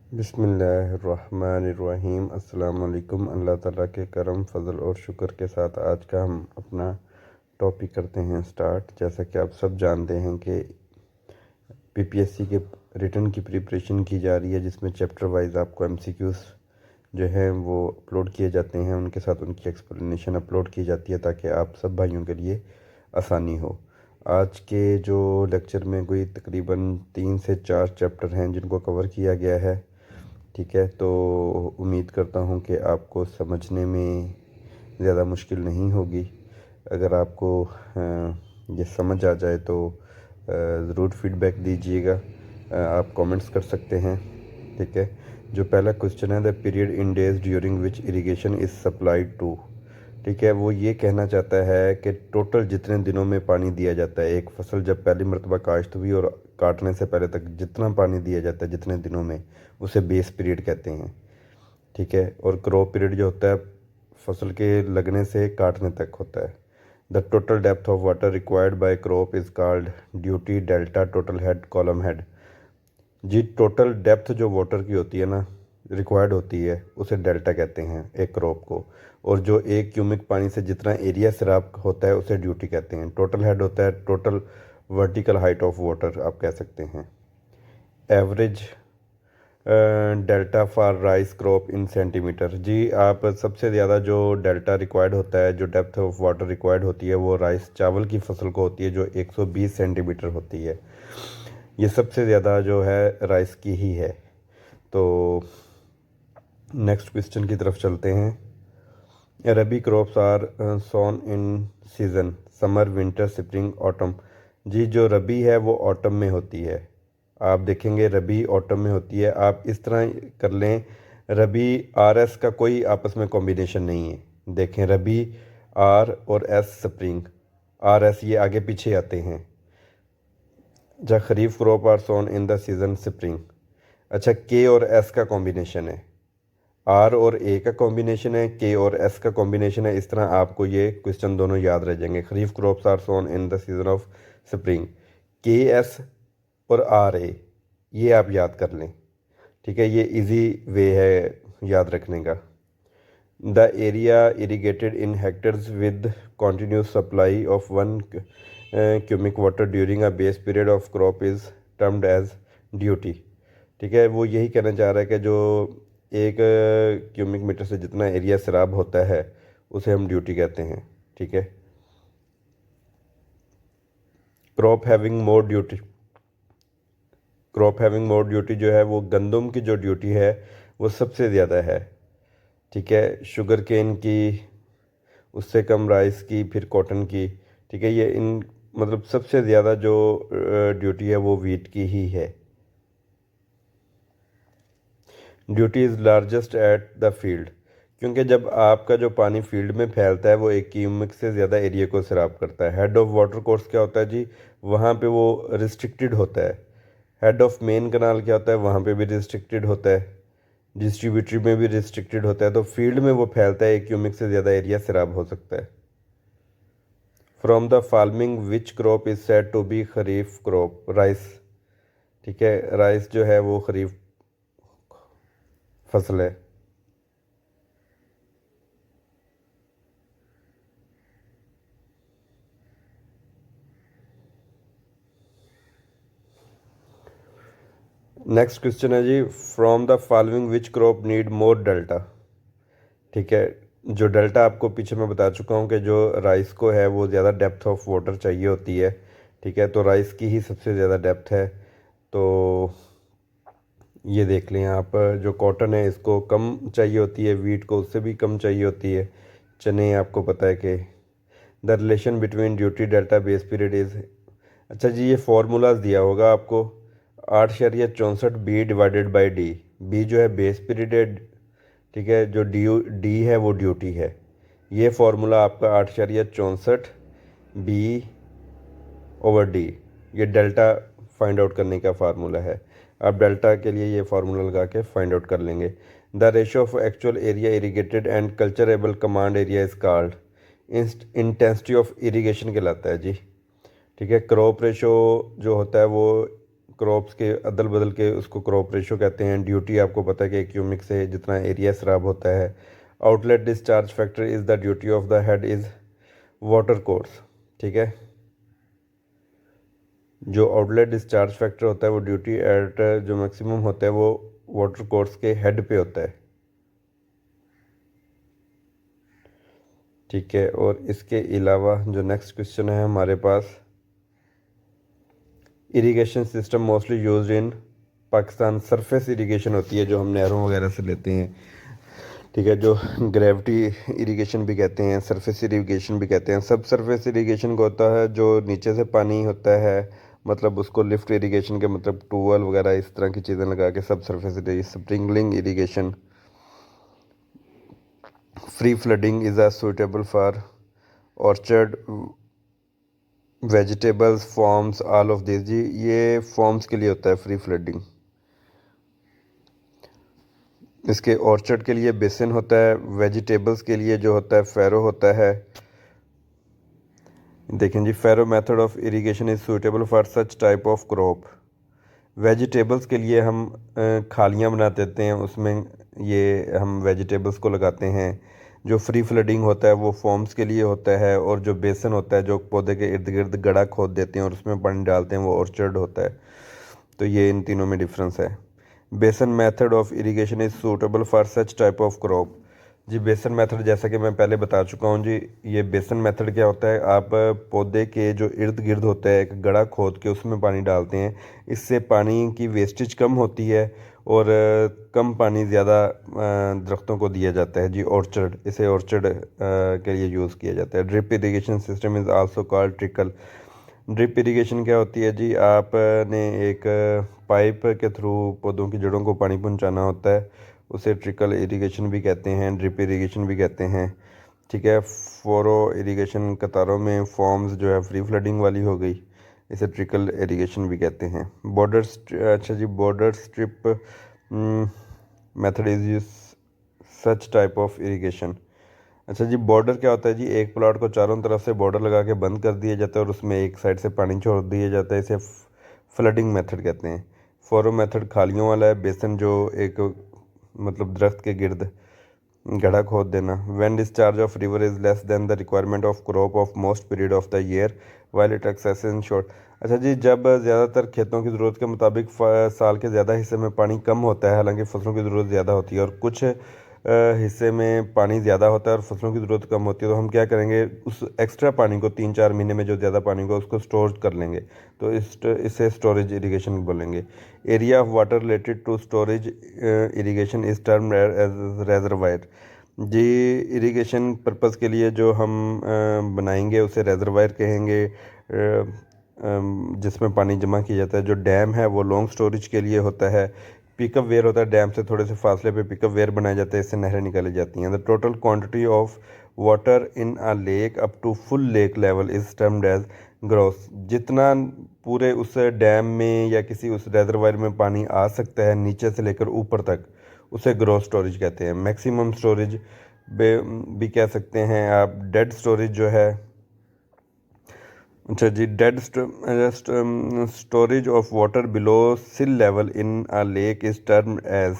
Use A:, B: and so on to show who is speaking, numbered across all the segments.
A: बिस्मिल्लाहिर्रहमानिर्रहीम। अस्सलाम वालेकुम। अल्लाह ताला के करम फजल और शुक्र के साथ आज का हम अपना टॉपिक करते हैं स्टार्ट। जैसा कि आप सब जानते हैं कि पीपीएससी के रिटर्न की प्रिपरेशन की जा रही है, जिसमें चैप्टर वाइज आपको एमसीक्यूज़ जो हैं वो अपलोड किए जाते हैं, उनके साथ उनकी एक्सप्लेनेशन अपलोड की जाती है ताकि आप सब भाइयों के लिए आसानी हो। आज के जो लेक्चर में कोई तकरीबन 3 से 4 चैप्टर हैं जिनको कवर किया गया है। ठीक है, तो उम्मीद करता हूँ कि आपको समझने में ज़्यादा मुश्किल नहीं होगी। अगर आपको ये समझ आ जाए तो ज़रूर फीडबैक दीजिएगा। आप कमेंट्स कर सकते हैं। ठीक है, जो पहला क्वेश्चन है, the period in days during which irrigation is supplied to. ठीक है, वो ये कहना चाहता है कि टोटल जितने दिनों में पानी दिया जाता है, एक फसल जब पहली मरतबा काश्त हुई और काटने से पहले तक जितना पानी दिया जाता है जितने दिनों में, उसे बेस पीरियड कहते हैं। ठीक है, और क्रॉप पीरियड जो होता है फसल के लगने से काटने तक होता है। The total depth of water required by crop is called duty delta total head column head. जी, टोटल डेप्थ जो वाटर की होती है ना, रिक्वायर्ड होती है, उसे डेल्टा कहते हैं एक क्रॉप को। और जो एक क्यूमिक पानी से जितना एरिया सिराप होता है उसे ड्यूटी कहते हैं। टोटल हेड होता है total vertical height of water, आप कह सकते हैं। Average delta for rice crop in centimetre. जी, आप सबसे ज़्यादा जो डेल्टा रिक्वायर्ड होता है, जो डेप्थ ऑफ वाटर रिक्वायर्ड होती है, वो राइस चावल की फसल को होती है, जो 120 सेंटीमीटर होती है। ये सबसे ज़्यादा जो है राइस की ही है। तो नेक्स्ट क्वेश्चन की तरफ चलते हैं। Rabi crops are sown in season summer winter spring autumn. जी, जो रबी है वो ऑटम में होती है। आप देखेंगे रबी ऑटम में होती है। आप इस तरह कर लें, रबी आर एस का कोई आपस में कॉम्बिनेशन नहीं है। देखें, रबी आर और एस स्प्रिंग, आर एस ये आगे पीछे आते हैं। अच्छा, kharif crop are sown in the season spring. अच्छा, के और एस का कॉम्बिनेशन है, आर और ए का कॉम्बिनेशन है, के और एस का कॉम्बिनेशन है। इस तरह आपको ये क्वेश्चन दोनों याद रह जाएंगे। Kharif crops are sown in the season of spring, K S और आर ए, ये आप याद कर लें। ठीक है, ये इजी वे है याद रखने का। The area irrigated in hectares with continuous supply of one cumec water during a base period of crop is termed as duty. ठीक है, वो यही कहना चाह रहा है कि जो एक क्यूमिक मीटर से जितना एरिया सराब होता है उसे हम ड्यूटी कहते हैं। ठीक है, crop having more duty, crop having more duty जो है वो गंदम की जो ड्यूटी है वो सबसे ज़्यादा है। ठीक है, शुगर केन की, उससे कम राइस की, फिर कॉटन की। ठीक है, ये इन मतलब सबसे ज़्यादा जो ड्यूटी है वो वीट की ही है। Duty is largest at the field, क्योंकि जब आपका जो पानी फील्ड में फैलता है वो एक क्यूमिक से ज़्यादा एरिया को सराब करता है। हेड ऑफ वाटर कोर्स क्या होता है जी, वहाँ पे वो रिस्ट्रिक्टेड होता है। हेड ऑफ मेन कनाल क्या होता है, वहाँ पे भी रिस्ट्रिक्टेड होता है। डिस्ट्रीब्यूटरी में भी रिस्ट्रिक्टेड होता है। तो फील्ड में वो फैलता है, एक क्यूमिक से ज़्यादा एरिया सराब हो सकता है। From the farming which crop is said to be kharif crop, rice. ठीक है, राइस जो है वो खरीफ फसल है। नेक्स्ट क्वेश्चन है जी, from the following which crop need more delta. ठीक है, जो डेल्टा आपको पीछे मैं बता चुका हूँ कि जो राइस को है वो ज़्यादा डेप्थ ऑफ वाटर चाहिए होती है। ठीक है, तो राइस की ही सबसे ज़्यादा डेप्थ है। तो ये देख लें आप, जो कॉटन है इसको कम चाहिए होती है, वीट को उससे भी कम चाहिए होती है। चने आपको पता है कि the relation between duty delta base period is. अच्छा जी, ये फार्मूलाज दिया होगा आपको। 8.64 B divided by D. B जो है बेस पीरियड है। ठीक है, जो डी डी है वो ड्यूटी है। ये फार्मूला आपका 8.64 बी ओवर डी, ये डेल्टा फाइंड आउट करने का फार्मूला है। आप डेल्टा के लिए ये फार्मूला लगा के फाइंड आउट कर लेंगे। The ratio of actual area irrigated and culturable command area is called, intensity of irrigation कहलाता है जी। ठीक है, क्रॉप रेशो जो होता है वो क्रॉप्स के अदल बदल के उसको क्रॉप रेशो कहते हैं। ड्यूटी आपको पता है कि क्यूमिक से जितना एरिया सराब होता है। Outlet discharge factor is the duty of the head is water course. ठीक है, जो आउटलेट डिस्चार्ज फैक्टर होता है वो ड्यूटी एट जो मैक्सिमम होता है वो वाटर कोर्स के हेड पे होता है। ठीक है, और इसके अलावा जो नेक्स्ट क्वेश्चन है हमारे पास, irrigation system mostly used in Pakistan. Surface irrigation होती है जो हम नहरों वगैरह से लेते हैं। ठीक है, जो ग्रेविटी इरिगेशन भी कहते हैं, सरफेस इरिगेशन भी कहते हैं। सब सरफेस इरिगेशन को होता है जो नीचे से पानी होता है, मतलब उसको लिफ्ट इरिगेशन के मतलब टूवेल वगैरह इस तरह की चीज़ें लगा के सब surface irrigation. Sprinkling irrigation, free flooding is a suitable for orchard vegetables farms all of this. जी ये फॉर्म्स के लिए होता है फ्री फ्लडिंग। इसके ऑर्चर्ड के लिए बेसिन होता है, वेजिटेबल्स के लिए जो होता है फैरो होता है। देखें जी, furrow method of irrigation is suitable for such type of crop. Vegetables के लिए हम खालियाँ बना देते हैं, उसमें ये हम वेजिटेबल्स को लगाते हैं। जो फ्री फ्लडिंग होता है वो फॉर्म्स के लिए होता है, और जो बेसन होता है जो पौधे के इर्द गिर्द गड्ढा खोद देते हैं और उसमें पानी डालते हैं वो ऑर्चर्ड होता है। तो ये इन तीनों में डिफरेंस है। Basin method of irrigation is suitable for such type of crop. जी बेसन मेथड जैसा कि मैं पहले बता चुका हूँ जी, ये बेसन मेथड क्या होता है, आप पौधे के जो इर्द गिर्द होता है एक गड्ढा खोद के उसमें पानी डालते हैं। इससे पानी की वेस्टेज कम होती है और कम पानी ज़्यादा दरख्तों को दिया जाता है। जी ऑर्चर्ड, इसे ऑर्चर्ड के लिए यूज़ किया जाता है। Drip irrigation system is also called trickle. Drip irrigation क्या होती है जी, आपने एक पाइप के थ्रू पौधों की जड़ों को पानी पहुंचाना होता है, उसे ट्रिकल इरिगेशन भी कहते हैं, ड्रिप इरिगेशन भी कहते हैं। ठीक है, फोरो इरिगेशन कतारों में फॉर्म्स जो है फ्री फ्लडिंग वाली हो गई, इसे ट्रिकल इरिगेशन भी कहते हैं। बॉर्डर, अच्छा जी, border strip method is use such type of irrigation. अच्छा जी, बॉर्डर क्या होता है जी, एक प्लॉट को चारों तरफ से बॉर्डर लगा के बंद कर दिया जाता है और उसमें एक साइड से पानी छोड़ दिया जाता है, इसे फ्लडिंग मेथड कहते हैं। फॉरो मेथड खालियों वाला है। बेसन जो एक मतलब दरख्त के गिर्द गड्ढा खोद देना। When discharge of river is less than the requirement of crop of most period of the year while it excess in short. अच्छा जी, जब ज़्यादातर खेतों की ज़रूरत के मुताबिक साल के ज़्यादा हिस्से में पानी कम होता है, हालांकि फसलों की ज़रूरत ज़्यादा होती है, और कुछ हिस्से में पानी ज़्यादा होता है और फसलों की ज़रूरत कम होती है, तो हम क्या करेंगे, उस एक्स्ट्रा पानी को 3-4 महीने में जो ज़्यादा पानी को उसको स्टोर कर लेंगे, तो इसे स्टोरेज इरिगेशन बोलेंगे। Area of water related to storage irrigation is term as reservoir. जी इरिगेशन पर्पज़ के लिए जो हम बनाएंगे उसे रेजरवायर कहेंगे, जिसमें पानी जमा किया जाता है। जो डैम है वो लॉन्ग स्टोरेज के लिए होता है। पिकअप वेयर होता है, डैम से थोड़े से फासले पे पिकअप वेयर बनाए जाते हैं, इससे नहरें निकाली जाती हैं। The total quantity of water in a lake up to full lake level is termed as gross. जितना पूरे उस डैम में या किसी उस रेजरवायर में पानी आ सकता है नीचे से लेकर ऊपर तक, उसे ग्रॉस स्टोरेज कहते हैं। मैक्सिमम स्टोरेज भी कह सकते हैं आप। डेड स्टोरेज जो है, अच्छा जी, dead storage of water below sill level in a lake is term as.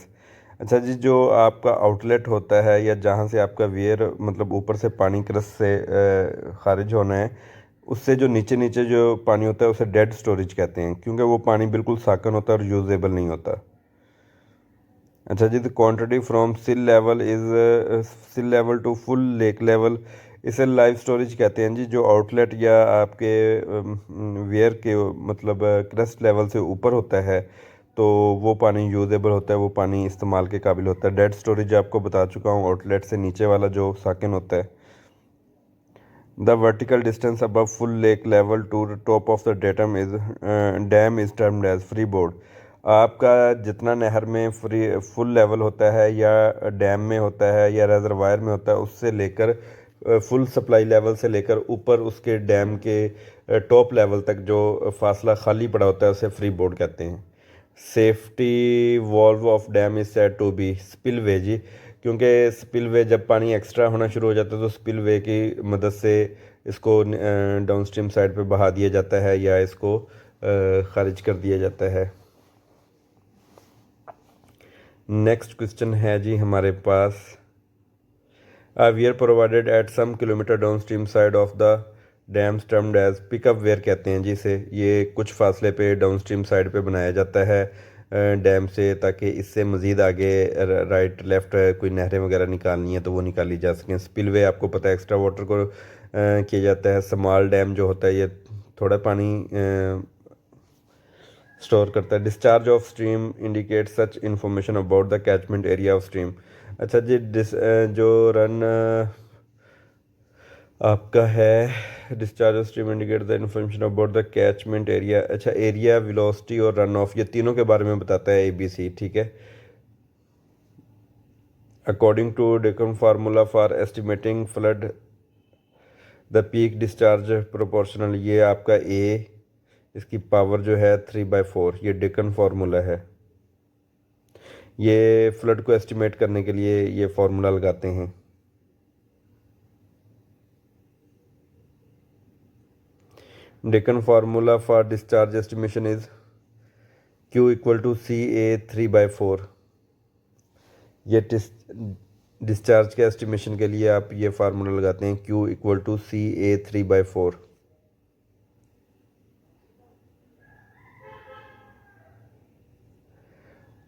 A: अच्छा जी, जो आपका आउटलेट होता है या जहाँ से आपका वेयर मतलब ऊपर से पानी क्रस से खारिज होना है, उससे जो नीचे नीचे जो पानी होता है उसे डेड स्टोरेज कहते हैं, क्योंकि वो पानी बिल्कुल साकन होता है और यूजेबल नहीं होता। अच्छा जी, the quantity from sill level is sill level to full lake level, इसे लाइव स्टोरेज कहते हैं जी। जो आउटलेट या आपके वेयर के मतलब क्रस्ट लेवल से ऊपर होता है तो वो पानी यूजेबल होता है, वो पानी इस्तेमाल के काबिल होता है। डेड स्टोरेज आपको बता चुका हूँ, आउटलेट से नीचे वाला जो साकिन होता है। The vertical distance above full lake level to top of the dam is termed as freeboard. आपका जितना नहर में फ्री फुल लेवल होता है या डैम में होता है या रेजरवायर में होता है, उससे लेकर फुल सप्लाई लेवल से लेकर ऊपर उसके डैम के टॉप लेवल तक जो फासला खाली पड़ा होता है उसे फ्री बोर्ड कहते हैं। Safety valve of dam is said to be spillway जी, क्योंकि स्पिलवे जब पानी एक्स्ट्रा होना शुरू हो जाता है तो स्पिलवे की मदद से इसको डाउनस्ट्रीम साइड पे बहा दिया जाता है या इसको खारिज कर दिया जाता है। नेक्स्ट क्वेश्चन है जी हमारे पास, weir provided at some kilometre down stream side of the dam termed as pickup weir कहते हैं जिसे। ये कुछ फासले पे डाउन स्ट्रीम साइड पे बनाया जाता है डैम से, ताकि इससे मज़ीद आगे राइट लेफ़्ट कोई नहरें वगैरह निकालनी है तो वो निकाली जा सकें। स्पिलवे आपको पता है एक्स्ट्रा वाटर को किया जाता है। स्मॉल डैम जो होता है ये थोड़ा पानी स्टोर करता है। Discharge of stream indicate such information about the catchment area of stream. अच्छा जी, जो रन आपका है discharge of stream indicate the information about the catchment area. अच्छा, एरिया, वेलोसिटी और रन ऑफ, ये तीनों के बारे में बताता है ABC, ठीक है। According to Dickens formula for estimating flood the peak discharge proportional, ये आपका इसकी पावर जो है 3/4, ये डेकन फार्मूला है। ये फ्लड को एस्टिमेट करने के लिए ये फार्मूला लगाते हैं। Dickens formula for discharge estimation is Q equal to CA 3/4। ये डिस्चार्ज के एस्टिमेशन के लिए आप ये फार्मूला लगाते हैं Q इक्वल टू CA 3/4।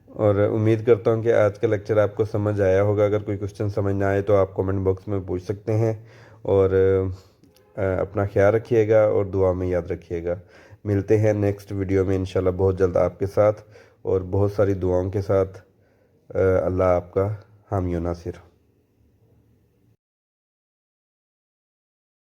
A: और उम्मीद करता हूँ कि आज का लेक्चर आपको समझ आया होगा। अगर कोई क्वेश्चन समझ ना आए तो आप कमेंट बॉक्स में पूछ सकते हैं। और अपना ख्याल रखिएगा और दुआ में याद रखिएगा। मिलते हैं नेक्स्ट वीडियो में इंशाल्लाह बहुत जल्द आपके साथ और बहुत सारी दुआओं के साथ। अल्लाह आपका हामी व नासिर।